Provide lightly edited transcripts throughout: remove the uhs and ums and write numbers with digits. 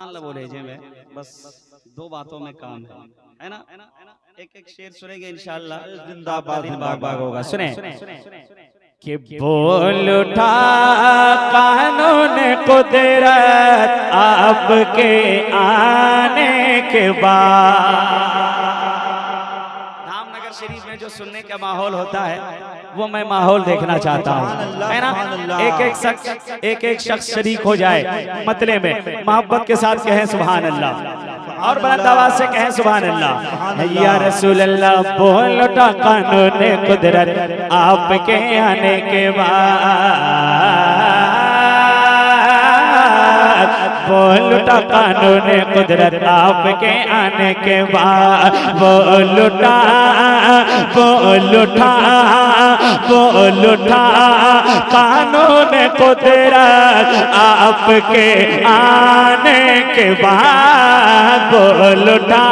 अल्लाह बोले जे में बस दो बातों में काम है ना। एक एक शेर सुनेंगे इंशाअल्लाह। जिंदाबाद बाग होगा। सुने कि बोल उठा कानून कुदरत आपके आने के बाद। धामनगर शरीफ में जो सुनने का माहौल होता है वो मैं माहौल देखना चाहता हूँ, है ना। एक एक शख्स शरीक हो जाए मतले में, मोहब्बत के साथ कहें सुभान अल्लाह और बुलंद आवाज से कहें सुभान अल्लाह। या रसूल अल्लाह बोल उठा कानून कुदरत आपके आने के बाद। बोल उठा कानून कुदरत आपके आने के बाद। बोल उठा बोल उठा बोल उठा कानून कुदरत आपके आने के बाद। बोल उठा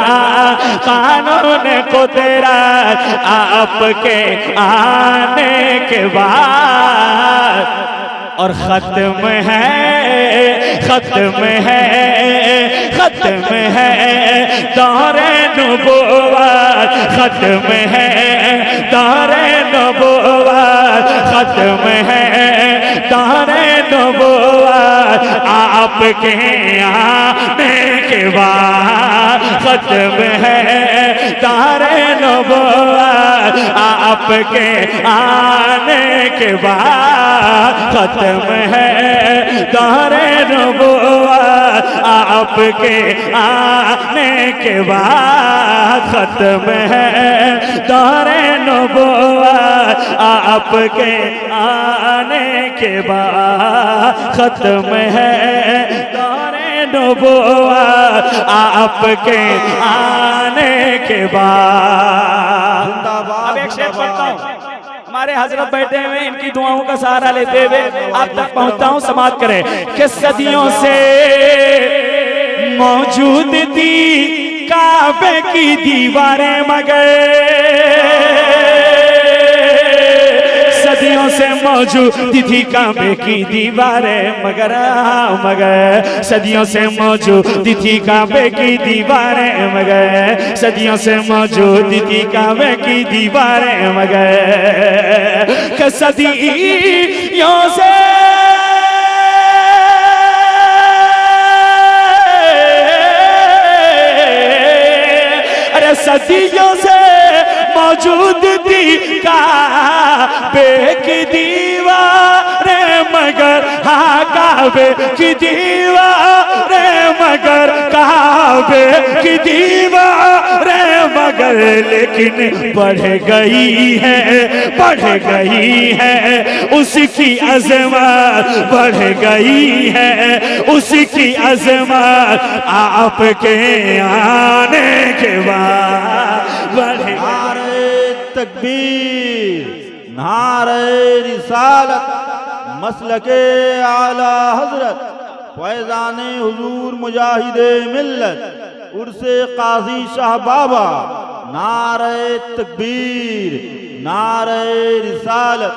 कानून कुदरत आपके आने के बाद। और खत्म है खत्म है खत्म है दौरे नबुव्वत। खत्म है दौरे नबुव्वत। खत्म है दौरे नबुव्वत आपके आने के बाद। खत्म है दौरे नबुव्वत आपके आने के बाद। खत्म है दौरे नबुव्वत आपके आने के बाद। खत्म है दौरे नबुव्वत आपके आने के बाद। खत्म है दौरे नबुव्वत आपके आने के बाद। अब एक शेर पढ़ता हूँ। हमारे हजरत बैठे हुए, इनकी दुआओं का सहारा लेते हुए आप तक पहुंचता हूं। समाप्त करें कि सदियों से मौजूद थी काबे की दीवारें मगर। सदियों से मौजूद थी काबे की दीवारें मगर। मगर सदियों से मौजूद थी काबे की दीवारें मगर। सदियों से मौजूद थी काबे की दीवारें मगर। कि सदियों से सदियों से मौजूद थी काबे की दीवारें मगर। हाँ काबे की दीवारें मगर। काबे की दीवारें मगर। लेकिन बढ़ गई है बढ़ गई है उसकी अजमत। बढ़ गई है उसकी अजमत आपके आने के बाद। नारे तकबीर, नारे रिसालत, मसलके आला हजरत, फैज़ाने हुजूर मुजाहिदे मिल्लत, उर्से काजी शाह बाबा। नारे तकबीर, नारे रिसालत,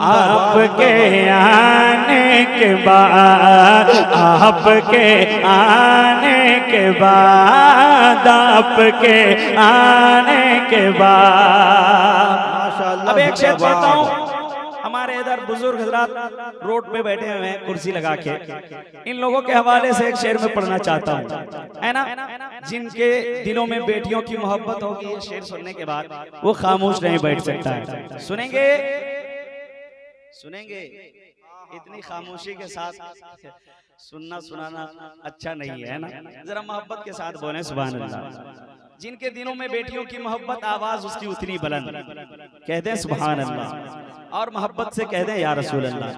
आपके आने के बाद। आपके आने के बाद। आपके आने के बाद। माशाअल्लाह। अब एक शेर पढ़ता हूँ। हमारे इधर बुजुर्ग हजरात रोड पे बैठे हुए हैं कुर्सी लगा के। इन लोगों के हवाले से एक शेर में पढ़ना चाहता हूँ, है ना। जिनके दिलों में बेटियों की मोहब्बत होगी, ये शेर सुनने के बाद वो खामोश नहीं बैठ सकता है। सुनेंगे सुनेंगे। इतनी खामोशी के साथ सुनना सुनाना अच्छा नहीं है ना। जरा मोहब्बत के साथ बोलें सुभान अल्लाह। जिनके दिलों में बेटियों की मोहब्बत, आवाज उसकी उतनी बुलंद, कहते हैं सुभान अल्लाह और मोहब्बत से कहते हैं या रसूल अल्लाह।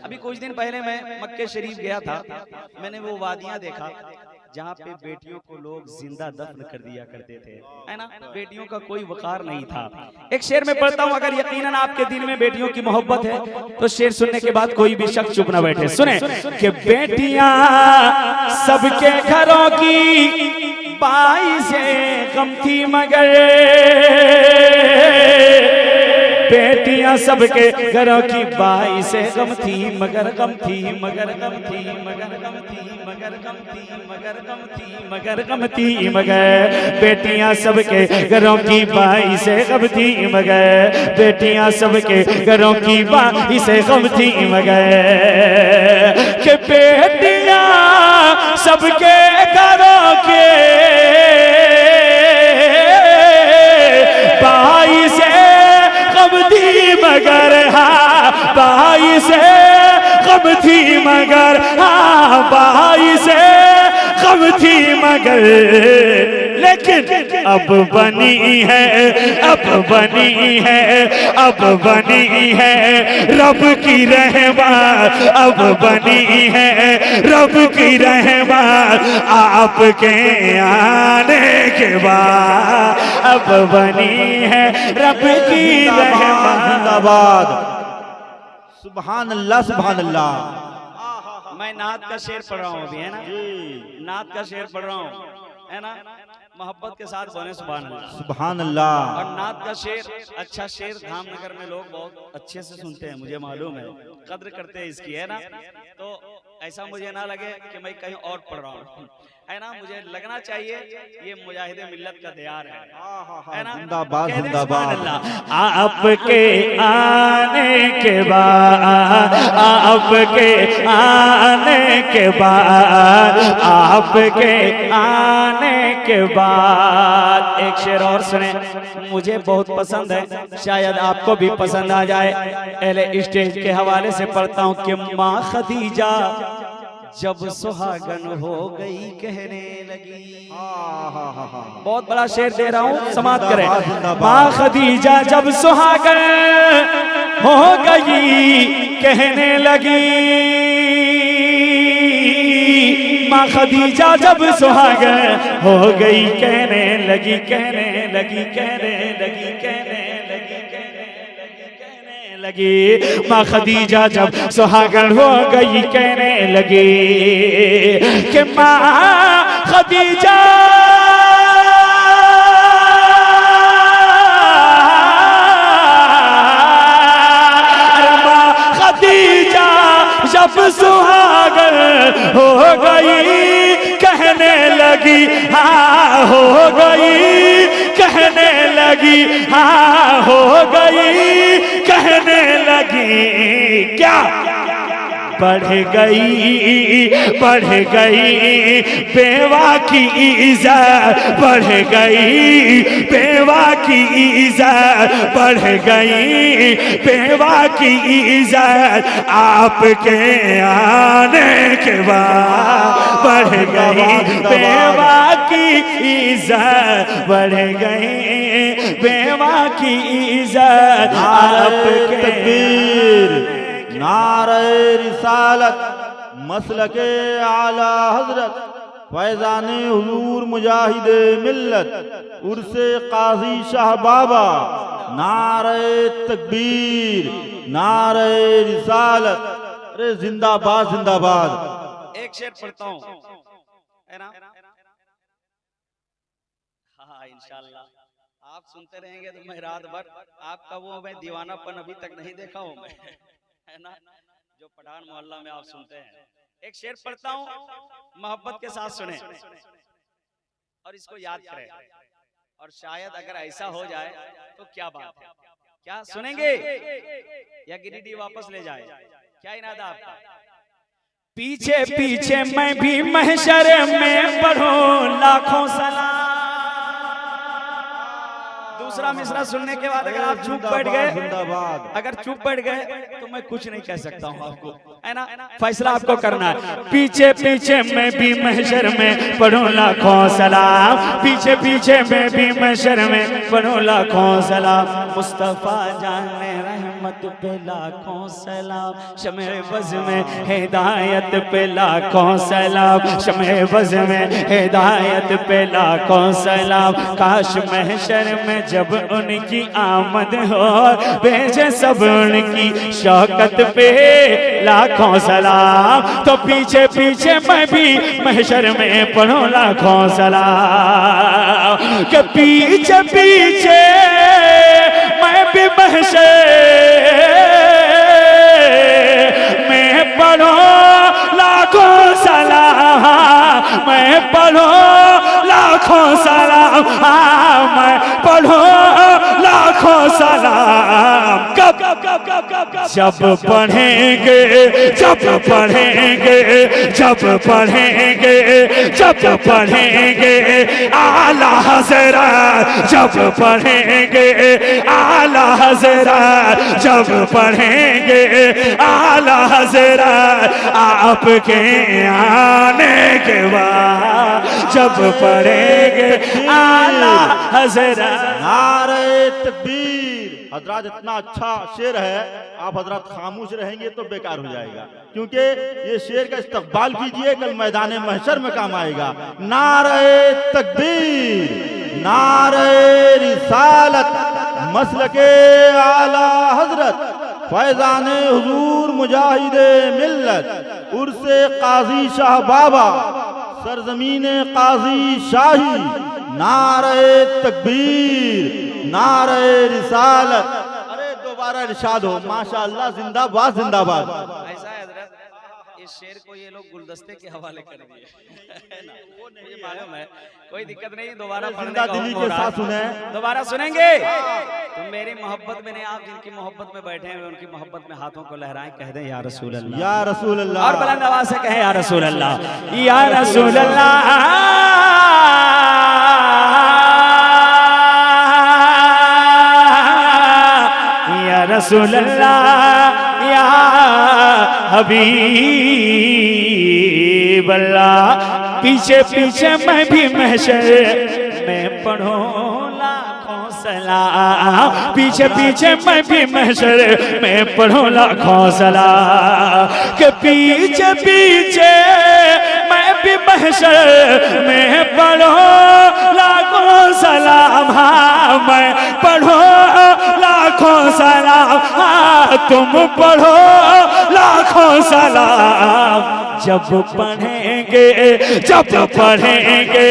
अभी कुछ दिन पहले मैं मक्के शरीफ गया था। मैंने वो वादियां देखा जहाँ पे बेटियों को लोग जिंदा दफन कर दिया करते थे, है ना। बेटियों का कोई वकार नहीं था। एक शेर में पढ़ता हूँ। अगर यकीनन आपके दिल में बेटियों की मोहब्बत है तो शेर सुनने के बाद कोई भी शख्स चुप ना बैठे। सुने कि बेटियां सबके घरों की बाई से गम थी मगर। बेटियां सबके घरों की बाई से गम थी मगर गम थी मगर गम थी मगर गम थी मगर गम थी मगर गम थी मगर गम थी मगर बेटियां सबके घरों की बाई से गम थी मगर बेटियां सबके घरों की बाई से गम थी मगर के बेटियां सबके घरों के बाई से गम थी मगर हाँ बाई से गम थी मगर हाँ बाई से गम थी मगर लेकिन अब बनी है अब बनी है अब बनी है रब की रहमत अब बनी है रब की रहमत आपके आने के बाद अब बनी है रब की रहमत। जिंदाबाद सुभान अल्लाह सुभान अल्लाह। मैं नात का शेर पढ़ रहा हूँ अभी, है ना? नात का शेर पढ़ रहा हूँ, है ना? मोहब्बत के साथ बोले सुभान अल्लाह सुभान अल्लाह। और नात का शेर, अच्छा शेर धामनगर में लोग बहुत अच्छे से सुनते हैं, मुझे मालूम है, कद्र करते हैं इसकी, है ना? तो ऐसा मुझे ना लगे कि मैं कहीं और पढ़ रहा हूँ, है ना? मुझे लगना चाहिए ये मुजाहिदे मिल्लत का दियार है ना? जिंदाबाद जिंदाबाद। आपके आने के बाद आपके आने के बाद आपके आने के बाद एक शेर और सुने, मुझे बहुत पसंद है, शायद आपको भी पसंद आ जाए। पहले स्टेज के हवाले से पढ़ता हूँ कि माँ खदीजा जब सुहागन हो गई कहने लगी। बहुत बड़ा शेर दे रहा हूँ, समाप्त करें। माँ खदीजा जब सुहागन हो गई कहने लगी माँ खदीजा जब सुहागन हो गई कहने लगी कहने लगी कहने लगी कहने लगी कहने लगी माँ खदीजा जब सुहागन हो गई कहने लगी कि माँ खदीजा जब सुहागन हो गई कहने लगी हाँ हो गई कहने लगी हाँ हो गई कहने लगी क्या बढ़ गई बेवा की इज्जत बढ़ गई बेवा की इज्जत बढ़ गई बेवा की इज्जत आपके आने के बाद बढ़ गई बेवा की इज्जत बढ़ गई बेवा की इज्जत आपके तकबीर नारे रिसालत मसलके आला हजरत फैजान हुजूर मुजाहिदे मिल्लत उर्से काजी शाह बाबा नारे तकबीर नारे रिसालत। अरे जिंदाबाद जिंदाबाद। एक शेर पढ़ता हूँ, है ना? हाँ इंशाल्लाह आप सुनते रहेंगे तो मैं रात भर आपका वो मैं दीवानापन अभी तक नहीं देखा हूँ मैं, है ना? जो पठान मोहल्ला में आप सुनते हैं। एक शेर पढ़ता हूँ, मोहब्बत के साथ सुने और इसको याद करें, और शायद अगर ऐसा हो जाए तो क्या बात है, क्या सुनेंगे या गिरिडीह वापस ले जाए, क्या इरादा आपका? पीछे पीछे मैं भी महशर में पढ़ूं लाखों सलाम। दूसरा मिसरा सुनने के बाद अगर आप चुप बैठ गए, अगर चुप बैठ गए तो मैं कुछ नहीं कह सकता हूँ आपको, है ना? फैसला आपको करना है। पीछे पीछे मैं भी महशर में पढ़ूं लाखों सलाम पीछे पीछे मैं भी महशर में पढ़ूं लाखों सलाम। मुस्तफा जाने रहमत पे लाखों सलाम शमे बज़ में हिदायत पे लाखों सलाम शमे बज़ में हिदायत पे लाखों सलाम। काश महशर में जब उनकी आमद हो भेजे सब उनकी शौकत पे लाखों सलाम। तो पीछे पीछे मैं भी महशर में पढ़ूं लाखों सलाम कि पीछे पीछे मैं भी महशर मैं पढ़ो लाखों सलाम, मैं पढ़ो लाखों सलाम, मैं पढ़ो लाखों सलाम। कब जब पढ़ेंगे, जब पढ़ेंगे, जब पढ़ेंगे, जब पढ़ेंगे आला हज़रत, जब पढ़ेंगे आला हज़रत, जब पढ़ेंगे आला हज़रत आपके आने के बाद, जब पढ़ेंगे आला हज़रत। नारे तकबीर। हजरत इतना अच्छा शेर है, आप हजरत खामोश रहेंगे तो बेकार हो जाएगा, क्योंकि ये शेर का इस्तकबाल कीजिए, कल मैदान महशर में काम आएगा। नारे तकबीर, नारे रिसालत, मसलके आला हजरत, फैजान हुजूर मुजाहिदे मिल्लत, उर्से काजी शाह बाबा, सरजमीन काजी शाही। नारे तकबीर, नारे रिसालत। अरे दोबारा इरशाद हो, माशाअल्लाह, जिंदाबाद जिंदाबाद। ऐसा है हजरत, इस शेर को ये लोग गुलदस्ते के हवाले कर दिए है ना, वो मुझे मालूम है, कोई दिक्कत नहीं, दोबारा पढ़ने का दिली हुक्म के हो रहा साथ है। सुने, दोबारा सुनेंगे। तो मेरी मोहब्बत में नहीं, आप जिनकी मोहब्बत में बैठे हैं उनकी मोहब्बत में हाथों को लहराएं, कह दें या रसूल अल्लाह, या रसूल अल्लाह, और बुलंद आवाज से कहें या रसूल अल्लाह, या रसूल अल्लाह, या रसूल अल्लाह, या हबीब अल्लाह। पीछे पीछे मैं भी महशर में पढ़ो लाखों सलाम, पीछे पीछे मैं भी महशर में पढ़ो लाखों सलाम, के पीछे पीछे मैं भी महशर में पढ़ो लाखों सलाम, हाँ मैं पढ़ो लाखों सलाम, हाँ तुम पढ़ो लाखों सलाम। जब पढ़ेंगे, जब पढ़ेंगे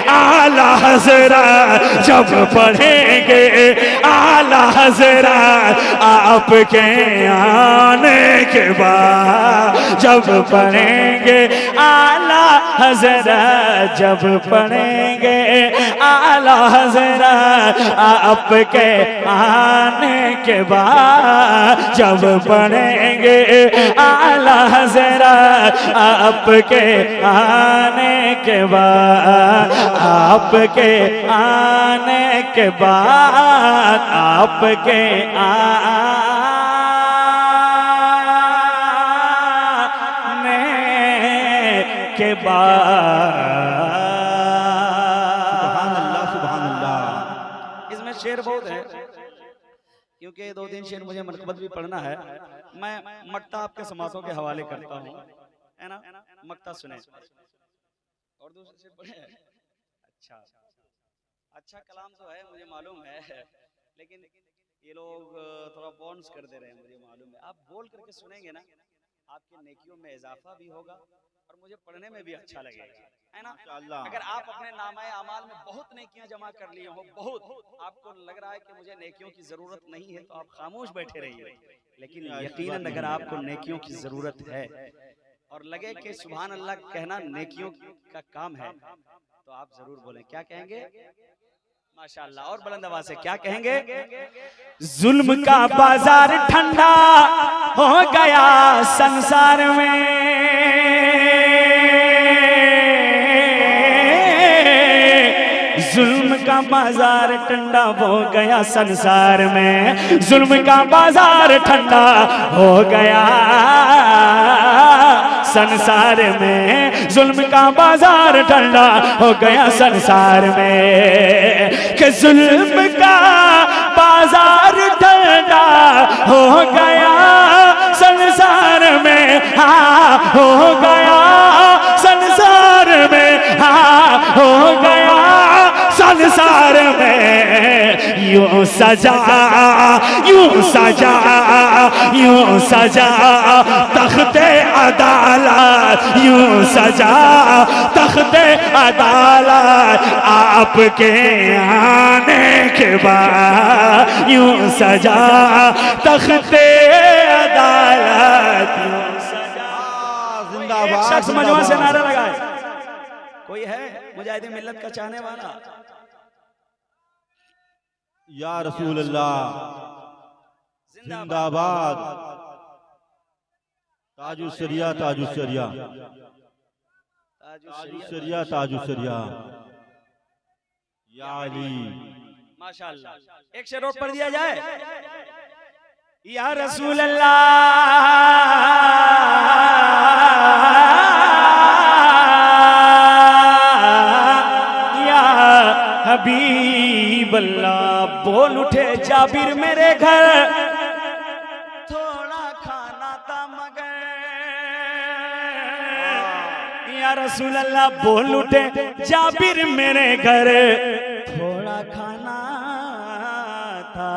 आला हज़रत, जब पढ़ेंगे आला हज़रत आपके आने के बाद, जब पढ़ेंगे आला हज़रत, जब पढ़ेंगे आला हज़रत आपके आने के बाद, जब पढ़ेंगे आला हज़रत आपके आने के बाद, आपके आने के बाद, आपके आने के बाद। सुभान अल्लाह, सुभान अल्लाह। इसमें शेर बहुत है, क्योंकि 2-3 शेर मुझे मनकबत भी पढ़ना है। मैं मक्ता आपके समातों के हवाले करता हूँ, है ना, मक्ता सुने और दूसरे शेर पढ़े। अच्छा अच्छा कलाम तो है, मुझे मालूम है, लेकिन ये लोग थोड़ा बॉन्स कर दे रहे हैं, मुझे मालूम है। आप बोल करके सुनेंगे ना, आपकी नेकियों में इजाफा भी होगा और मुझे पढ़ने में भी अच्छा लगेगा, है ना। अगर आप अपने नामाए अमाल में बहुत नेकियां जमा कर लिए हो, बहुत, आपको लग रहा है कि मुझे नेकियों की जरूरत नहीं है, तो आप खामोश बैठे रहिए, लेकिन यकीनन अगर आपको नेकियों की जरूरत है और लगे कि सुभान अल्लाह कहना नेकियों का काम है, तो आप जरूर बोलें। क्या कहेंगे? माशाअल्लाह, और बुलंद आवाज से क्या कहेंगे? जुल्म का बाजार ठंडा हो गया संसार में, जुल्म का बाजार ठंडा हो गया संसार में, जुल्म का बाजार ठंडा हो गया संसार में, जुल्म का बाजार ठंडा हो गया संसार में, कि जुल्म का बाजार ठंडा हो गया संसार में, हाँ हो गया संसार में, हाँ हो गया संसार में। यूं सजा, यूं सजा, यूं सजा तख्ते अदालत, यूं सजा तख्ते अदालत आपके आने के बाद यूं सजा तख्ते अदालत यूं सजा। एक शख्स मजमा से नारा लगाए, कोई है मुजाहिदीन मिल्लत का चाहने वाला? या रसूल अल्लाह जिंदाबाद। ताजु शरिया ताजु शरिया शरिया ताजु शरिया या अली। माशाअल्लाह। एक शेर और पढ़ दिया जाए। या रसूल अल्लाह या हबीब अल्लाह। बोल उठे जाबिर मेरे घर, थोड़ा खाना था मगर। या रसूल अल्लाह बोल उठे जाबिर मेरे घर, थोड़ा खाना था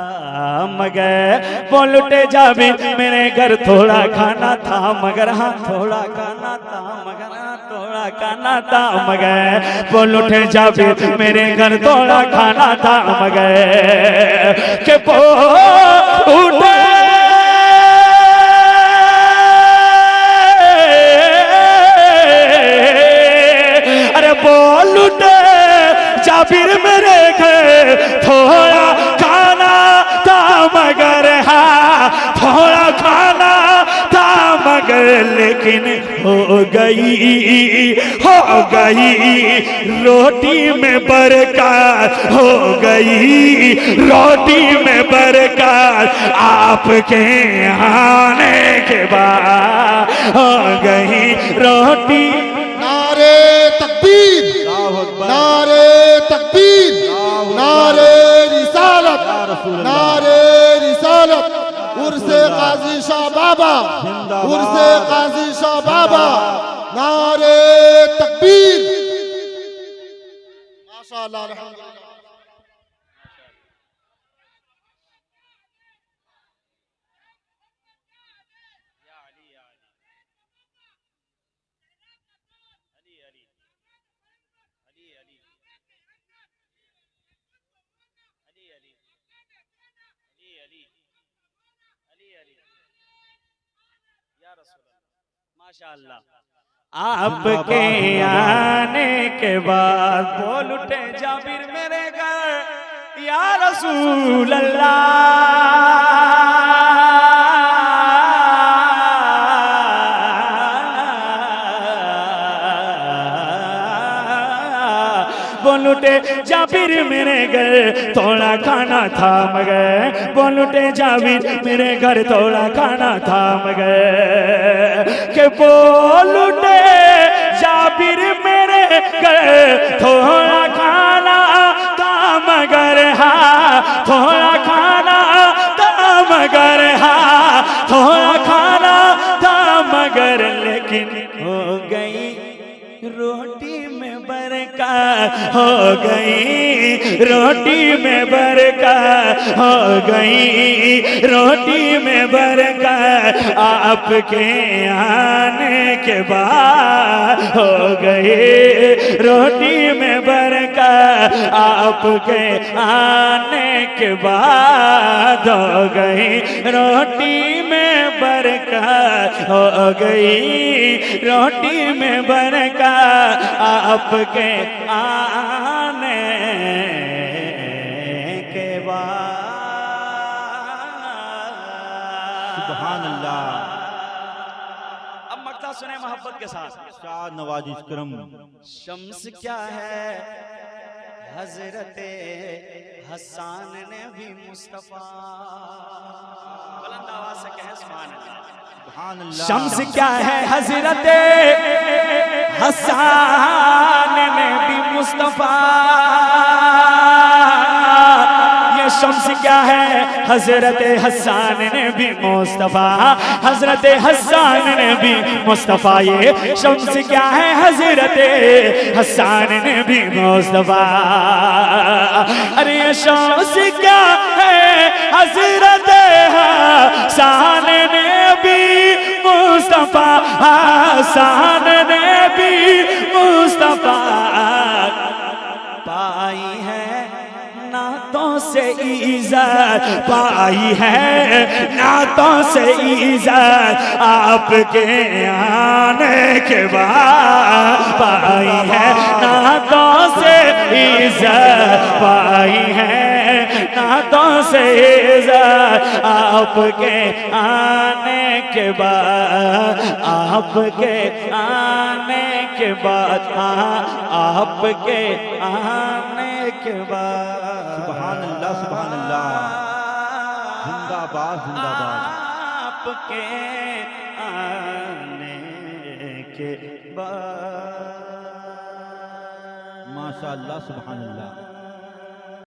मगर। बोल उठे जाबिर मेरे घर, थोड़ा खाना था मगर। हाँ थोड़ा खाना था मगर, हाँ थोड़ा खाना था मगर। बोल उठे जाबिर मेरे घर, थोड़ा खाना था मगर। के बोल उठे बोल उठे जाबिर मेरे घर, थोड़ा खाना था मगर। हाँ थोड़ा खाना था मगर, लेकिन हो गई रोटी में बरकत, हो गई रोटी में बरकत। आपके आने के बाद हो गई रोटी। नारे तकबीर, नारे तकबीर, नारे रिसालत, नारे रिसालत। उर्से काजी शाह बाबा, उर्से काजी शाह बाबा, नारे तकबीर। माशाअल्लाह अल्हम्दुलिल्लाह। माशाअल्लाह। आपके आने के बाद बोल उठे जाबिर मेरे घर, या रसूल अल्लाह। बोल उठे जाबिर मेरे घर, थोड़ा खाना था मगर। बोल उठे जाबिर मेरे घर, थोड़ा खाना था मगर। के बोल उठे जाबिर मेरे घर, थोड़ा खाना था मगर। हाँ थोड़ा खाना था मगर। हाँ थोड़ा खाना था मगर, लेकिन हो गई रोटी में बरकत, हो गई रोटी में बरकत, हो गई रोटी में बरकत। आपके आने के बाद हो गई रोटी में बरकत। आपके आने के बाद हो गई रोटी में बरकत, हो गई रोटी में बरकत। आपके आने के बाद। सुभान अल्लाह। अब मक्ता सुने मोहब्बत के साथ। शाह नवाज करम। शम्स क्या है हजरते हसन ने भी मुस्तफा। बुलंद आवाज से कहे सुभान अल्लाह। सुभान अल्लाह। शम्स क्या है हजरत हसन ने भी मुस्तफा। ये शम्स क्या है हजरत हसन ने भी मुस्तफा। हजरत हसन ने भी मुस्तफा। ये शम्स क्या है हजरत हसन ने भी मुस्तफा। अरे ये शम्स क्या है हजरत हसन ने भी मुस्तफा। हसन ने भी मुस्तफा। पाए इज्जत पाई है, नातों से इज्जत आपके आने के बाद पाई है, नातों से इज्जत पाई है, नातों से इज्जत आपके आने के बाद, आपके आने के बाद, आपके आने के बाद। सुभान अल्लाह, सुभान अल्लाह, जिंदाबाद जिंदाबाद। आपके आने के बाद माशाअल्लाह, सुभान अल्लाह।